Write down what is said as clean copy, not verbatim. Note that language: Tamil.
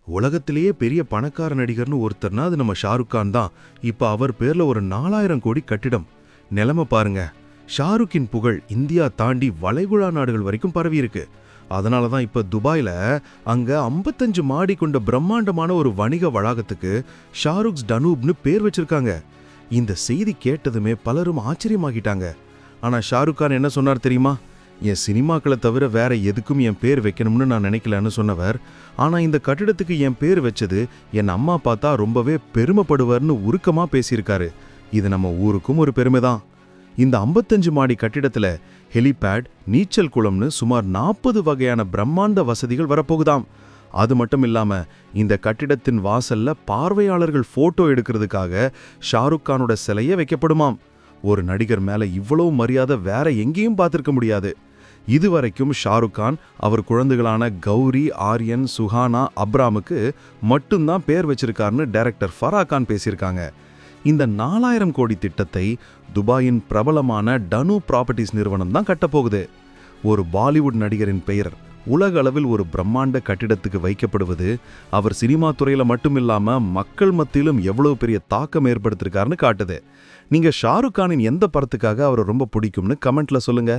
உலகத்திலேயே பெரிய பணக்கார நடிகர்னு ஒருத்தர்னா அது நம்ம ஷாருக் கான் தான். இப்ப அவர் பேர்ல ஒரு 4000 கோடி கட்டிடம். நிலைமை பாருங்க. ஷாருக்கின் புகழ் இந்தியா தாண்டி வளைகுடா நாடுகள் வரைக்கும் பரவி இருக்கு. அதனால தான் இப்ப துபாயில அங்க 55 மாடி கொண்ட பிரம்மாண்டமான ஒரு வணிக வளாகத்துக்கு ஷாருக்ஸ் டனூப்னு பேர் வச்சிருக்காங்க. இந்த செய்தி கேட்டதுமே பலரும் ஆச்சரியமாகிட்டாங்க. ஆனா ஷாருக் கான் என்ன சொன்னார் தெரியுமா? என் சினிமாக்களை தவிர வேற எதுக்கும் என் பேர் வைக்கணும்னு நான் நினைக்கலன்னு சொன்னவர், ஆனா இந்த கட்டிடத்துக்கு என் பேர் வச்சது என் அம்மா பார்த்தா ரொம்பவே பெருமைப்படுவார்னு உருக்கமா பேசியிருக்காரு. இது நம்ம ஊருக்கும் ஒரு பெருமை தான். இந்த 55 மாடி கட்டிடத்துல ஹெலிபேட், நீச்சல் குளம்னு சுமார் 40 வகையான பிரம்மாண்ட வசதிகள் வரப்போகுதாம். அது மட்டும் இல்லாம இந்த கட்டிடத்தின் வாசல்ல பார்வையாளர்கள் போட்டோ எடுக்கிறதுக்காக ஷாருக் கானோட சிலையே வைக்கப்படுமாம். ஒரு நடிகர் மேல இவ்வளவு மரியாதை வேற எங்கேயும் பார்த்திருக்க முடியாது. இதுவரைக்கும் ஷாருக் கான் அவர் குழந்தைகளான கௌரி, ஆரியன், சுஹானா, அப்ராமுக்கு மட்டும்தான் பேர் வச்சிருக்காருன்னு டைரக்டர் ஃபரா கான் பேசியிருக்காங்க. இந்த 4000 கோடி திட்டத்தை துபாயின் பிரபலமான டனு ப்ராப்பர்ட்டிஸ் நிறுவனம் தான் கட்டப்போகுது. ஒரு பாலிவுட் நடிகரின் பெயர் உலக அளவில் ஒரு பிரம்மாண்ட கட்டிடத்துக்கு வைக்கப்படுவது அவர் சினிமா துறையில மட்டும் இல்லாம மக்கள் மத்தியிலும் எவ்வளவு பெரிய தாக்கம் ஏற்படுத்திருக்காருன்னு காட்டுது. நீங்க ஷாருக் கானின் எந்த படத்துக்காக அவரை ரொம்ப பிடிக்கும்னு கமெண்ட்ல சொல்லுங்க.